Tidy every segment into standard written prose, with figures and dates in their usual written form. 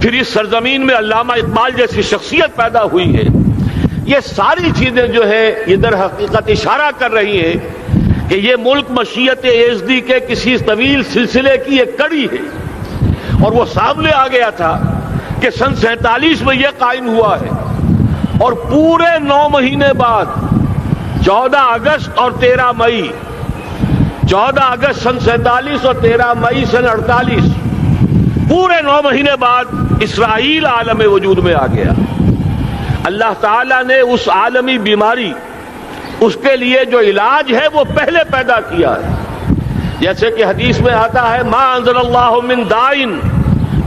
پھر اس سرزمین میں علامہ اقبال جیسی شخصیت پیدا ہوئی ہے. یہ ساری چیزیں جو ہے یہ در حقیقت اشارہ کر رہی ہیں کہ یہ ملک مشیت ایزدی کے کسی طویل سلسلے کی ایک کڑی ہے. اور وہ سامنے آ گیا تھا کہ سن 47 میں یہ قائم ہوا ہے اور پورے 9 مہینے بعد 14 اگست اور 13 مئی 14 اگست سن 47 اور 13 مئی سن 48 پورے 9 مہینے بعد اسرائیل عالم وجود میں آ گیا. اللہ تعالیٰ نے اس عالمی بیماری اس کے لیے جو علاج ہے وہ پہلے پیدا کیا ہے. جیسے کہ حدیث میں آتا ہے ما انزل اللہ من دائن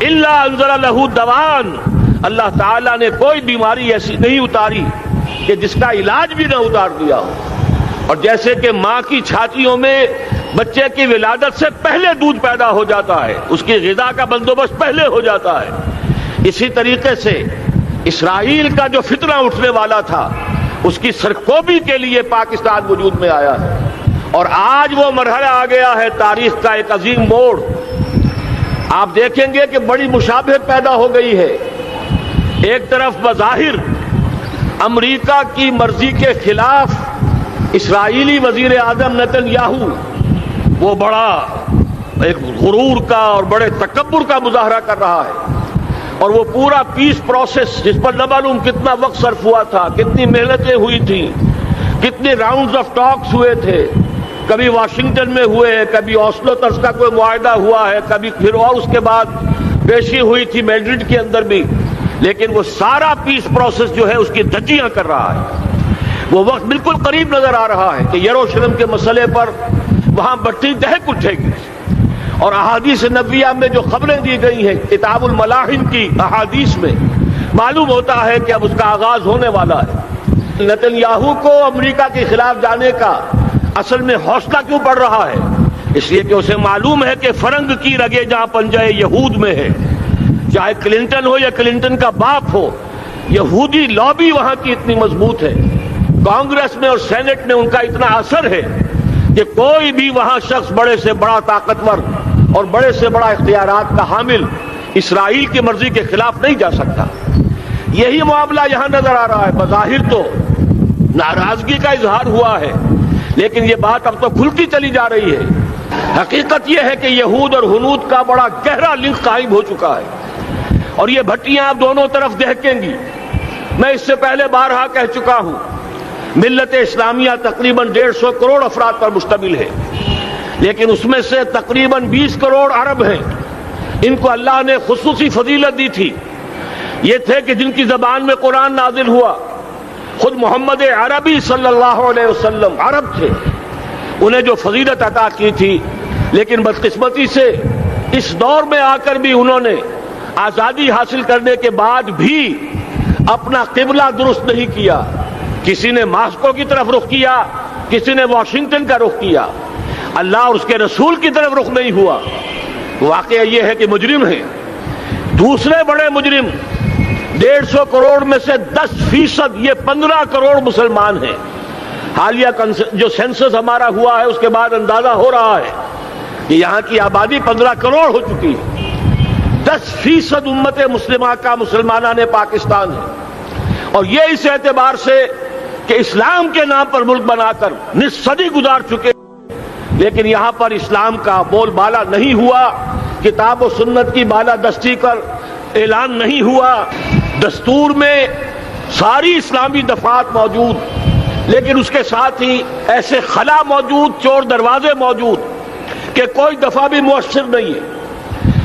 الا انزل له دوان. اللہ تعالیٰ نے کوئی بیماری ایسی نہیں اتاری کہ جس کا علاج بھی نہ اتار دیا ہو. اور جیسے کہ ماں کی چھاتیوں میں بچے کی ولادت سے پہلے دودھ پیدا ہو جاتا ہے، اس کی غذا کا بندوبست پہلے ہو جاتا ہے، اسی طریقے سے اسرائیل کا جو فتنہ اٹھنے والا تھا اس کی سرکوبی کے لیے پاکستان وجود میں آیا ہے. اور آج وہ مرحلہ آ گیا ہے تاریخ کا ایک عظیم موڑ. آپ دیکھیں گے کہ بڑی مشابہت پیدا ہو گئی ہے. ایک طرف بظاہر امریکہ کی مرضی کے خلاف اسرائیلی وزیر اعظم نتن یاہو وہ بڑا ایک غرور کا اور بڑے تکبر کا مظاہرہ کر رہا ہے. اور وہ پورا پیس پروسیس جس پر نہ معلوم کتنا وقت صرف ہوا تھا، کتنی محنتیں ہوئی تھیں، کتنے راؤنڈز آف ٹاکس ہوئے تھے، کبھی واشنگٹن میں ہوئے، کبھی اوسلو طرز کا کوئی معاہدہ ہوا ہے، کبھی پھر اور اس کے بعد پیشی ہوئی تھی میڈرڈ کے اندر بھی. لیکن وہ سارا پیس پروسیس جو ہے اس کی دھجیاں کر رہا ہے. وہ وقت بالکل قریب نظر آ رہا ہے کہ یروشلم کے مسئلے پر وہاں بٹی دہک اٹھے گی. اور احادیث نبویہ میں جو خبریں دی گئی ہیں کتاب الملاحم کی احادیث میں معلوم ہوتا ہے کہ اب اس کا آغاز ہونے والا ہے. نتن یاہو کو امریکہ کے خلاف جانے کا اصل میں حوصلہ کیوں پڑ رہا ہے؟ اس لیے کہ اسے معلوم ہے کہ فرنگ کی رگیں جہاں پنجہ یہود میں ہے، چاہے کلنٹن ہو یا کلنٹن کا باپ ہو، یہودی لابی وہاں کی اتنی مضبوط ہے، کانگریس میں اور سینٹ میں ان کا اتنا اثر ہے کہ کوئی بھی وہاں شخص بڑے سے بڑا طاقتور اور بڑے سے بڑا اختیارات کا حامل اسرائیل کی مرضی کے خلاف نہیں جا سکتا. یہی معاملہ یہاں نظر آ رہا ہے. بظاہر تو ناراضگی کا اظہار ہوا ہے لیکن یہ بات اب تو کھلتی چلی جا رہی ہے. حقیقت یہ ہے کہ یہود اور ہنود کا بڑا گہرا لنک قائم ہو چکا ہے اور یہ بھٹیاں اب دونوں طرف دہکیں گی. میں اس سے پہلے بارہا کہہ چکا ہوں ملت اسلامیہ تقریباً 150 کروڑ افراد پر مشتمل ہے، لیکن اس میں سے تقریباً 20 کروڑ عرب ہیں. ان کو اللہ نے خصوصی فضیلت دی تھی. یہ تھے کہ جن کی زبان میں قرآن نازل ہوا. خود محمد عربی صلی اللہ علیہ وسلم عرب تھے، انہیں جو فضیلت عطا کی تھی. لیکن بدقسمتی سے اس دور میں آ کر بھی انہوں نے آزادی حاصل کرنے کے بعد بھی اپنا قبلہ درست نہیں کیا. کسی نے ماسکو کی طرف رخ کیا، کسی نے واشنگٹن کا رخ کیا، اللہ اور اس کے رسول کی طرف رخ نہیں ہوا. واقعہ یہ ہے کہ مجرم ہیں. دوسرے بڑے مجرم 150 کروڑ میں سے 10% یہ 15 کروڑ مسلمان ہیں. حالیہ جو سینسس ہمارا ہوا ہے اس کے بعد اندازہ ہو رہا ہے کہ یہاں کی آبادی 15 کروڑ ہو چکی ہے. 10% امت مسلمہ کا مسلمانان پاکستان ہے. اور یہ اس اعتبار سے کہ اسلام کے نام پر ملک بنا کر نصف صدی گزار چکے، لیکن یہاں پر اسلام کا بول بالا نہیں ہوا، کتاب و سنت کی بالا دستی کر اعلان نہیں ہوا. دستور میں ساری اسلامی دفعات موجود، لیکن اس کے ساتھ ہی ایسے خلا موجود، چور دروازے موجود کہ کوئی دفعہ بھی مؤثر نہیں ہے.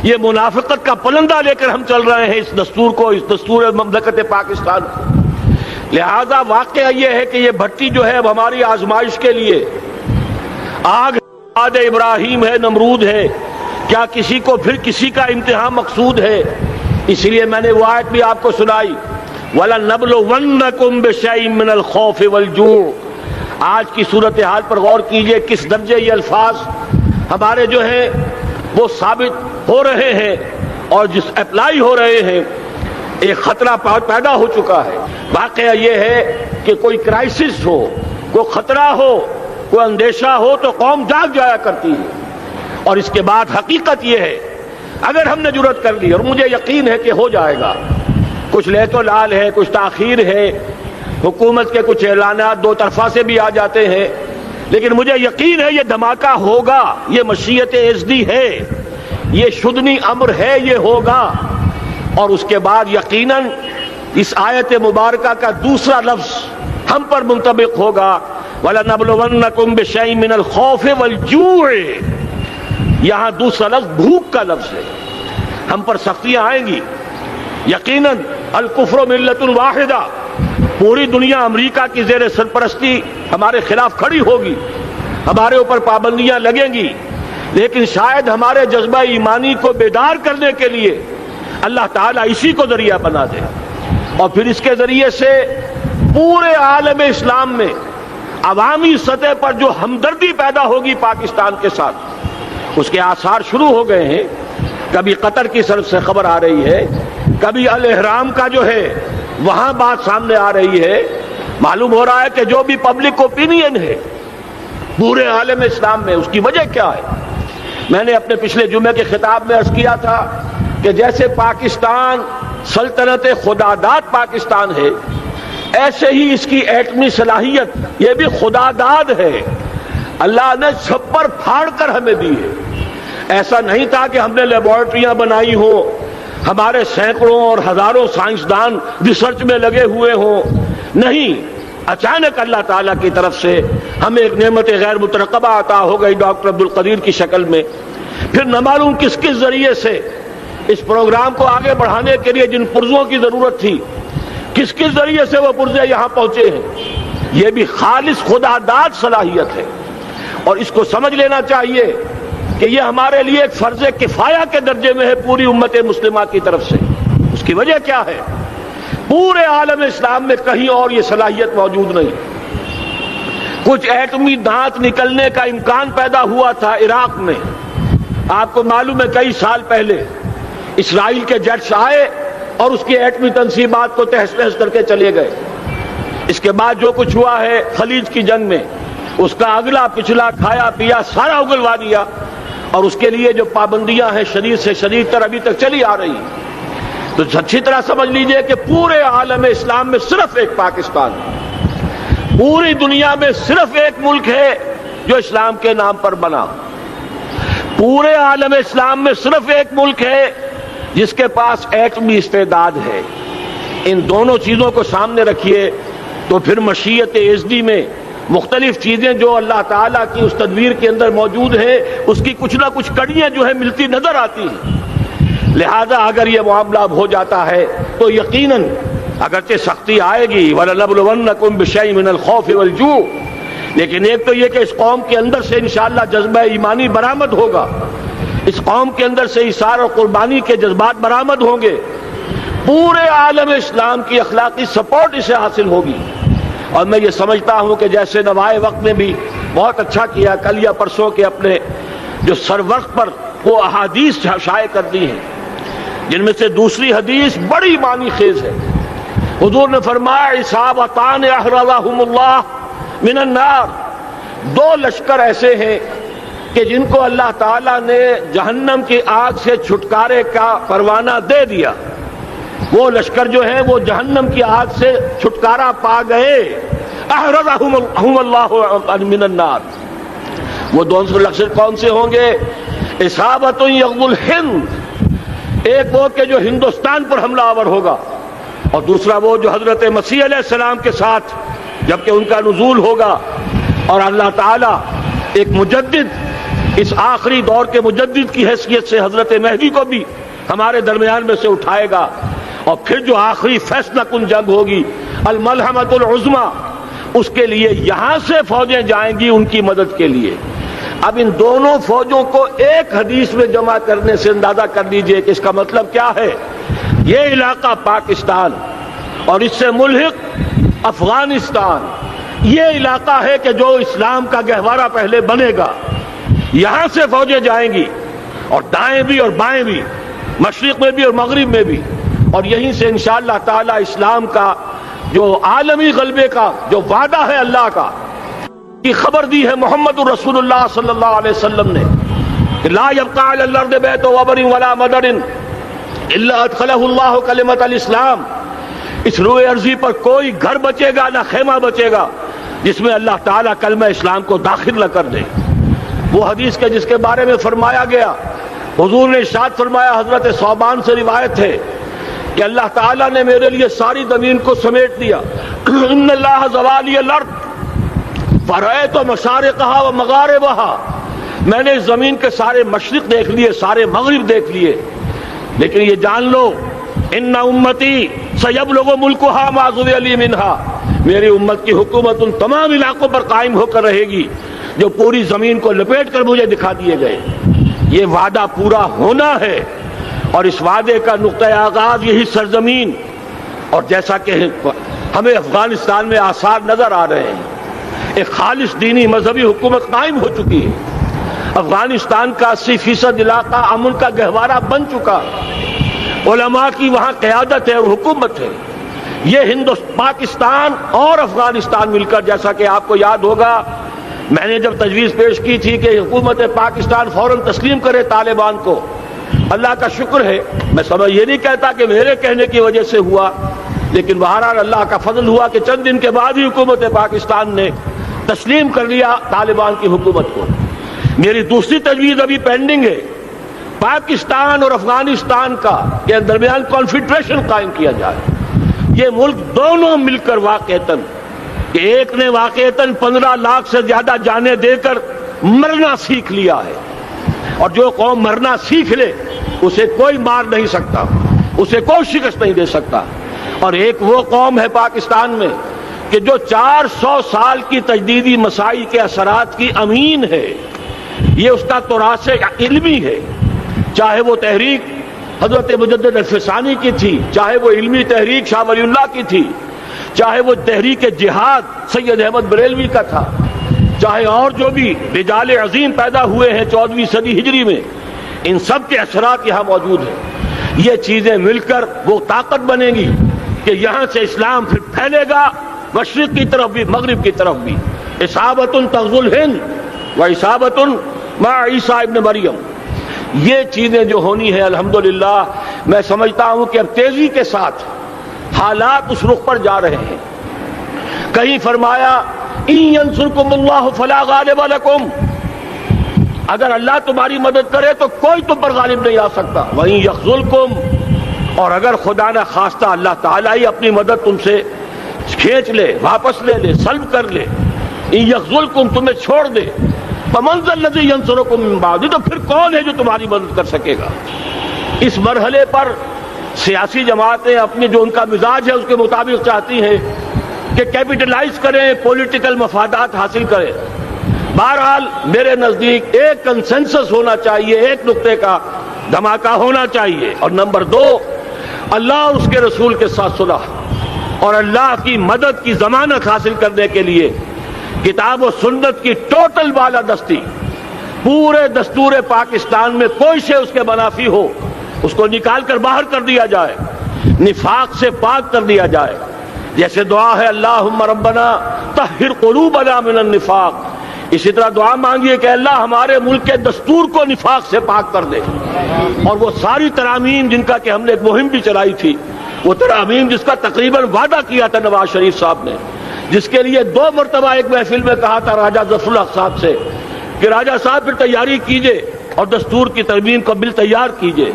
یہ منافقت کا پلندہ لے کر ہم چل رہے ہیں اس دستور کو، اس دستور مملکت پاکستان کو. لہذا واقعہ یہ ہے کہ یہ بھٹی جو ہے اب ہماری آزمائش کے لیے آگ آد ابراہیم ہے، نمرود ہے. کیا کسی کو پھر کسی کا امتحان مقصود ہے؟ اس لیے میں نے وہ آیت بھی آپ کو سنائی وَلَنَبْلُوَنَّكُمْ بِشَيْءٍ مِّنَ الْخَوْفِ وَالْجُوعِ. آج کی صورتحال پر غور کیجئے کس درجے یہ الفاظ ہمارے جو ہیں وہ ثابت ہو رہے ہیں اور جس اپلائی ہو رہے ہیں. ایک خطرہ پیدا ہو چکا ہے. واقعہ یہ ہے کہ کوئی کرائسس ہو، کوئی خطرہ ہو، کوئی اندیشہ ہو تو قوم جاگ جایا کرتی ہے. اور اس کے بعد حقیقت یہ ہے اگر ہم نے جرأت کر لی، اور مجھے یقین ہے کہ ہو جائے گا، کچھ لیت و لال ہے، کچھ تاخیر ہے، حکومت کے کچھ اعلانات دو طرفہ سے بھی آ جاتے ہیں، لیکن مجھے یقین ہے یہ دھماکہ ہوگا، یہ مشیت ازدی ہے، یہ شدنی امر ہے، یہ ہوگا۔ اور اس کے بعد یقیناً اس آیت مبارکہ کا دوسرا لفظ ہم پر منطبق ہوگا، وَلَنَبْلُوَنَّكُمْ بِشَيْءٍ مِّنَ الْخَوْفِ وَالْجُوعِ۔ یہاں دوسرا لفظ بھوک کا لفظ ہے، ہم پر سختیاں آئیں گی یقیناً۔ الکفر ملت واحدہ، پوری دنیا امریکہ کی زیر سرپرستی ہمارے خلاف کھڑی ہوگی، ہمارے اوپر پابندیاں لگیں گی، لیکن شاید ہمارے جذبہ ایمانی کو بیدار کرنے کے لیے اللہ تعالیٰ اسی کو ذریعہ بنا دے، اور پھر اس کے ذریعے سے پورے عالم اسلام میں عوامی سطح پر جو ہمدردی پیدا ہوگی پاکستان کے ساتھ، اس کے آثار شروع ہو گئے ہیں۔ کبھی قطر کی طرف سے خبر آ رہی ہے، کبھی الاحرام کا جو ہے وہاں بات سامنے آ رہی ہے۔ معلوم ہو رہا ہے کہ جو بھی پبلک اوپینین ہے پورے عالم اسلام میں، اس کی وجہ کیا ہے؟ میں نے اپنے پچھلے جمعے کے خطاب میں عرض کیا تھا کہ جیسے پاکستان سلطنت خداداد پاکستان ہے، ایسے ہی اس کی ایٹمی صلاحیت یہ بھی خداداد ہے، اللہ نے چھپر پھاڑ کر ہمیں دی ہے۔ ایسا نہیں تھا کہ ہم نے لیبارٹریاں بنائی ہوں، ہمارے سینکڑوں اور ہزاروں سائنسدان ریسرچ میں لگے ہوئے ہوں، نہیں، اچانک اللہ تعالیٰ کی طرف سے ہمیں ایک نعمت غیر مترقبہ عطا ہو گئی ڈاکٹر عبدالقدیر کی شکل میں۔ پھر نہ معلوم کس کس ذریعے سے اس پروگرام کو آگے بڑھانے کے لیے جن پرزوں کی ضرورت تھی، کس کس ذریعے سے وہ پرزے یہاں پہنچے ہیں، یہ بھی خالص خداداد صلاحیت ہے، اور اس کو سمجھ لینا چاہیے کہ یہ ہمارے لیے ایک فرض کفایہ کے درجے میں ہے پوری امت مسلمہ کی طرف سے۔ اس کی وجہ کیا ہے؟ پورے عالم اسلام میں کہیں اور یہ صلاحیت موجود نہیں۔ کچھ ایٹمی دانت نکلنے کا امکان پیدا ہوا تھا عراق میں، آپ کو معلوم ہے کئی سال پہلے اسرائیل کے جیٹس آئے اور اس کی ایٹمی تنصیبات کو تہس نہس کر کے چلے گئے۔ اس کے بعد جو کچھ ہوا ہے خلیج کی جنگ میں، اس کا اگلا پچھلا کھایا پیا سارا اگلوا دیا، اور اس کے لیے جو پابندیاں ہیں شدید سے شدید تر ابھی تک چلی آ رہی ہیں۔ تو اچھی طرح سمجھ لیجئے کہ پورے عالم اسلام میں صرف ایک پاکستان ہے، پوری دنیا میں صرف ایک ملک ہے جو اسلام کے نام پر بنا، پورے عالم اسلام میں صرف ایک ملک ہے جس کے پاس ایٹمی استعداد ہے۔ ان دونوں چیزوں کو سامنے رکھیے تو پھر مشیت ازدی میں مختلف چیزیں جو اللہ تعالیٰ کی اس تدبیر کے اندر موجود ہیں، اس کی کچھ نہ کچھ کڑیاں جو ہے ملتی نظر آتی ہیں۔ لہذا اگر یہ معاملہ ہو جاتا ہے تو یقیناً اگرچہ سختی آئے گی، وَلَنَبْلُوَنَّكُمْ بِشَيْءٍ مِّنَ الْخَوْفِ وَالْجُوعِ، لیکن ایک تو یہ کہ اس قوم کے اندر سے انشاءاللہ جذبہ ایمانی برآمد ہوگا، اس قوم کے اندر سے اثار اور قربانی کے جذبات برآمد ہوں گے، پورے عالم اسلام کی اخلاقی سپورٹ اسے حاصل ہوگی۔ اور میں یہ سمجھتا ہوں کہ جیسے نوائے وقت نے بھی بہت اچھا کیا، کل یا پرسوں کے اپنے جو سر وقت پر وہ احادیث شائع کر دی ہیں، جن میں سے دوسری حدیث بڑی معنی خیز ہے۔ حضور نے فرمایا اصابتان احرزہم اللہ من النار، دو لشکر ایسے ہیں کہ جن کو اللہ تعالیٰ نے جہنم کی آگ سے چھٹکارے کا پروانہ دے دیا، وہ لشکر جو ہیں وہ جہنم کی آگ سے چھٹکارا پا گئے، احرزہم اللہ من النار۔ وہ دونوں لشکر کون سے ہوں گے؟ اصابت یغزو الہند، ایک وہ کہ جو ہندوستان پر حملہ آور ہوگا، اور دوسرا وہ جو حضرت مسیح علیہ السلام کے ساتھ جبکہ ان کا نزول ہوگا، اور اللہ تعالیٰ ایک مجدد، اس آخری دور کے مجدد کی حیثیت سے حضرت مہدی کو بھی ہمارے درمیان میں سے اٹھائے گا، اور پھر جو آخری فیصلہ کن جنگ ہوگی الملحمۃ العظمیٰ، اس کے لیے یہاں سے فوجیں جائیں گی ان کی مدد کے لیے۔ اب ان دونوں فوجوں کو ایک حدیث میں جمع کرنے سے اندازہ کر لیجئے کہ اس کا مطلب کیا ہے۔ یہ علاقہ پاکستان اور اس سے ملحق افغانستان، یہ علاقہ ہے کہ جو اسلام کا گہوارہ پہلے بنے گا، یہاں سے فوجیں جائیں گی، اور دائیں بھی اور بائیں بھی، مشرق میں بھی اور مغرب میں بھی، اور یہیں سے انشاءاللہ تعالی اسلام کا جو عالمی غلبے کا جو وعدہ ہے اللہ کا، کی خبر دی ہے محمد الرسول اللہ صلی اللہ علیہ وسلم نے کہ لا يبقى على الارض بیت وبر ولا مدر الا ادخله اللہ کلمۃ الاسلام، اس روئے ارضی پر کوئی گھر بچے گا نہ خیمہ بچے گا جس میں اللہ تعالیٰ کلمہ اسلام کو داخل نہ کر دے۔ وہ حدیث کے جس کے بارے میں فرمایا گیا، حضور نے ارشاد فرمایا، حضرت ثوبان سے روایت ہے کہ اللہ تعالیٰ نے میرے لیے ساری زمین کو سمیٹ دیا۔ ان اللہ زوالی الارض فرأیت مشارقہا و مغاربہا، میں نے اس زمین کے سارے مشرق دیکھ لیے، سارے مغرب دیکھ لیے، لیکن یہ جان لو ان امتی سیبلغ ملکہا ما ذُوِّ لِی منہا، میری امت کی حکومت ان تمام علاقوں پر قائم ہو کر رہے گی جو پوری زمین کو لپیٹ کر مجھے دکھا دیے گئے۔ یہ وعدہ پورا ہونا ہے، اور اس وعدے کا نقطۂ آغاز یہی سرزمین، اور جیسا کہ ہمیں افغانستان میں آثار نظر آ رہے ہیں، ایک خالص دینی مذہبی حکومت قائم ہو چکی ہے۔ افغانستان کا 80% علاقہ امن کا گہوارہ بن چکا، علماء کی وہاں قیادت ہے اور حکومت ہے۔ یہ پاکستان اور افغانستان مل کر، جیسا کہ آپ کو یاد ہوگا میں نے جب تجویز پیش کی تھی کہ حکومت پاکستان فوراً تسلیم کرے طالبان کو، اللہ کا شکر ہے، میں یہ نہیں کہتا کہ میرے کہنے کی وجہ سے ہوا، لیکن بہرحال اللہ کا فضل ہوا کہ چند دن کے بعد ہی حکومت پاکستان نے تسلیم کر لیا طالبان کی حکومت کو۔ میری دوسری تجویز ابھی پینڈنگ ہے، پاکستان اور افغانستان کا کے درمیان کانفیڈریشن قائم کیا جائے۔ یہ ملک دونوں مل کر واقعتاً، کہ ایک نے واقعتاً 15 لاکھ سے زیادہ جانیں دے کر مرنا سیکھ لیا ہے، اور جو قوم مرنا سیکھ لے اسے کوئی مار نہیں سکتا، اسے کوئی شکست نہیں دے سکتا، اور ایک وہ قوم ہے پاکستان میں کہ جو 400 سال کی تجدیدی مساعی کے اثرات کی امین ہے، یہ اس کا تراث علمی ہے، چاہے وہ تحریک حضرت مجدد الفسانی کی تھی، چاہے وہ علمی تحریک شاہ ولی اللہ کی تھی، چاہے وہ تحریک جہاد سید احمد بریلوی کا تھا، چاہے اور جو بھی رجال عظیم پیدا ہوئے ہیں 14ویں صدی ہجری میں، ان سب کے اثرات یہاں موجود ہیں۔ یہ چیزیں مل کر وہ طاقت بنے گی کہ یہاں سے اسلام پھر پھیلے گا، مشرق کی طرف بھی مغرب کی طرف بھی۔ اصابۃ تغزو الہند و اصابۃ مع عیسیٰ ابن مریم، یہ چیزیں جو ہونی ہے الحمدللہ میں سمجھتا ہوں کہ اب تیزی کے ساتھ حالات اس رخ پر جا رہے ہیں۔ کہیں فرمایا ان ینصرکم اللہ فلا غالب لکم، اگر اللہ تمہاری مدد کرے تو کوئی تم پر غالب نہیں آ سکتا، وَإِن یخذلکم، اور اگر خدا نہ خواستہ اللہ تعالیٰ ہی اپنی مدد تم سے کھینچ لے، واپس لے لے، سلب کر لے، ان یخذلکم، تمہیں چھوڑ دے، فمن ذا الذی ینصرکم من بعد، تو پھر کون ہے جو تمہاری مدد کر سکے گا۔ اس مرحلے پر سیاسی جماعتیں اپنے جو ان کا مزاج ہے اس کے مطابق چاہتی ہیں کہ کیپٹلائز کریں، پولیٹیکل مفادات حاصل کریں۔ بہرحال میرے نزدیک ایک کنسنسس ہونا چاہیے، ایک نقطے کا دھماکہ ہونا چاہیے، اور نمبر 2 اللہ اور اس کے رسول کے ساتھ صلح اور اللہ کی مدد کی ضمانت حاصل کرنے کے لیے کتاب و سنت کی ٹوٹل بالادستی، پورے دستور پاکستان میں کوئی شے اس کے منافی ہو اس کو نکال کر باہر کر دیا جائے، نفاق سے پاک کر دیا جائے۔ جیسے دعا ہے اللہم ربنا طہر قلوبنا من النفاق، اسی طرح دعا مانگیے کہ اللہ ہمارے ملک کے دستور کو نفاق سے پاک کر دے۔ اور وہ ساری ترامیم جن کا کہ ہم نے ایک مہم بھی چلائی تھی، وہ ترامیم جس کا تقریباً وعدہ کیا تھا نواز شریف صاحب نے، جس کے لیے 2 مرتبہ ایک محفل میں کہا تھا راجہ ظفر الحق صاحب سے کہ راجہ صاحب پھر تیاری کیجئے اور دستور کی ترمیم کا بل تیار کیجئے،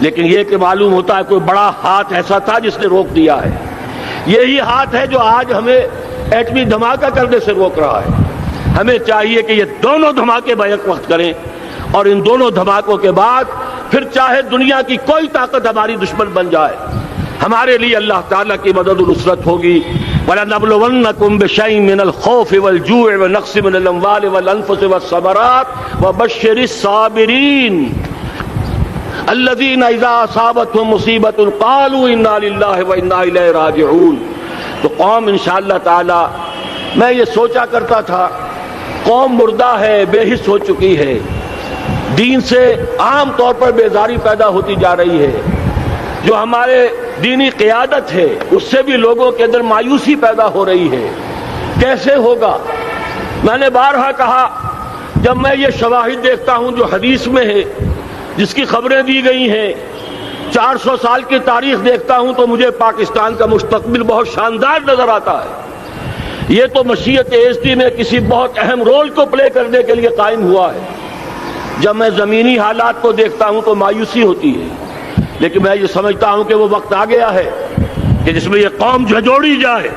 لیکن یہ کہ معلوم ہوتا ہے کوئی بڑا ہاتھ ایسا تھا جس نے روک دیا ہے۔ یہی ہاتھ ہے جو آج ہمیں ایٹمی دھماکہ کرنے سے روک رہا ہے۔ ہمیں چاہیے کہ یہ دونوں دھماکے بیک وقت کریں، اور ان دونوں دھماکوں کے بعد پھر چاہے دنیا کی کوئی طاقت ہماری دشمن بن جائے، ہمارے لیے اللہ تعالیٰ کی مدد و نصرت ہوگی۔ وَلَنَبْلُوَنَّكُمْ بِشَيْءٍ مِّنَ الْخَوْفِ وَالْجُوعِ وَنَقْصٍ مِّنَ الْأَمْوَالِ وَالْأَنفُسِ وَالثَّمَرَاتِ وَبَشِّرِ الصَّابِرِينَ الَّذِينَ إِذَا أَصَابَتْهُم مُّصِيبَةٌ قَالُوا إِنَّا لِلَّهِ وَإِنَّا إِلَيْهِ رَاجِعُونَ۔ تو قوم انشاءاللہ تعالی، میں یہ سوچا کرتا تھا قوم مردہ ہے، بے حس ہو چکی ہے، دین سے عام طور پر بیزاری پیدا ہوتی جا رہی ہے، جو ہمارے دینی قیادت ہے اس سے بھی لوگوں کے اندر مایوسی پیدا ہو رہی ہے۔ کیسے ہوگا؟ میں نے بارہا کہا جب میں یہ شواہد دیکھتا ہوں جو حدیث میں ہے، جس کی خبریں دی گئی ہیں، 400 سال کی تاریخ دیکھتا ہوں، تو مجھے پاکستان کا مستقبل بہت شاندار نظر آتا ہے۔ یہ تو مشیت ایزدی میں کسی بہت اہم رول کو پلے کرنے کے لیے قائم ہوا ہے۔ جب میں زمینی حالات کو دیکھتا ہوں تو مایوسی ہوتی ہے، لیکن میں یہ سمجھتا ہوں کہ وہ وقت آ گیا ہے کہ جس میں یہ قوم جھنجھوڑی جائے۔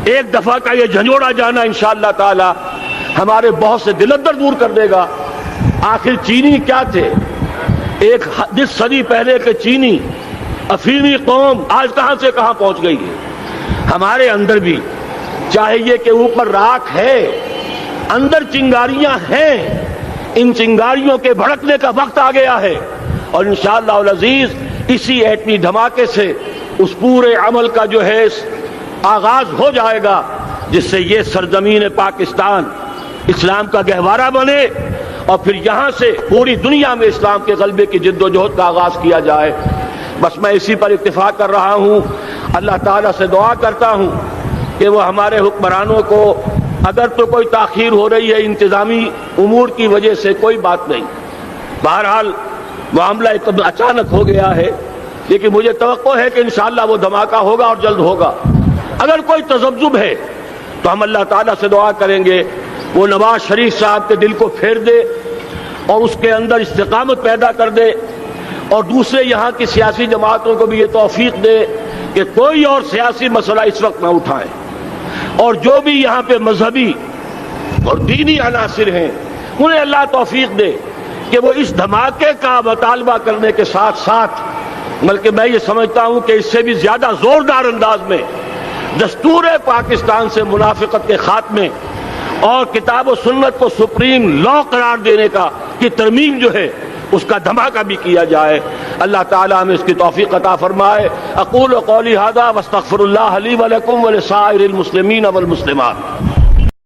ایک دفعہ کا یہ جھنجھوڑا جانا انشاءاللہ تعالی ہمارے بہت سے دل اندر دور کر دے گا۔ آخر چینی کیا تھے؟ ایک 10 صدی پہلے کے چینی افریمی قوم آج کہاں سے کہاں پہنچ گئی ہے۔ ہمارے اندر بھی چاہے یہ کہ اوپر راکھ ہے، اندر چنگاریاں ہیں، ان چنگاریوں کے بھڑکنے کا وقت آ گیا ہے، اور انشاءاللہ العزیز اسی ایٹمی دھماکے سے اس پورے عمل کا جو ہے آغاز ہو جائے گا، جس سے یہ سرزمین پاکستان اسلام کا گہوارہ بنے، اور پھر یہاں سے پوری دنیا میں اسلام کے غلبے کی جد و جہد کا آغاز کیا جائے۔ بس میں اسی پر اتفاق کر رہا ہوں۔ اللہ تعالیٰ سے دعا کرتا ہوں کہ وہ ہمارے حکمرانوں کو، اگر تو کوئی تاخیر ہو رہی ہے انتظامی امور کی وجہ سے، کوئی بات نہیں، بہرحال معاملہ اچانک ہو گیا ہے، لیکن مجھے توقع ہے کہ انشاءاللہ وہ دھماکہ ہوگا اور جلد ہوگا۔ اگر کوئی تذبذب ہے تو ہم اللہ تعالیٰ سے دعا کریں گے وہ نواز شریف صاحب کے دل کو پھیر دے اور اس کے اندر استقامت پیدا کر دے، اور دوسرے یہاں کی سیاسی جماعتوں کو بھی یہ توفیق دے کہ کوئی اور سیاسی مسئلہ اس وقت نہ اٹھائیں، اور جو بھی یہاں پہ مذہبی اور دینی عناصر ہیں انہیں اللہ توفیق دے کہ وہ اس دھماکے کا مطالبہ کرنے کے ساتھ ساتھ، بلکہ میں یہ سمجھتا ہوں کہ اس سے بھی زیادہ زوردار انداز میں دستور پاکستان سے منافقت کے خاتمے اور کتاب و سنت کو سپریم لا قرار دینے کی ترمیم جو ہے اس کا دھماکہ بھی کیا جائے۔ اللہ تعالیٰ ہمیں اس کی توفیق عطا فرمائے۔ اقول قولی ھذا واستغفر اللہ لی ولکم ولسائر المسلمین والمسلمات۔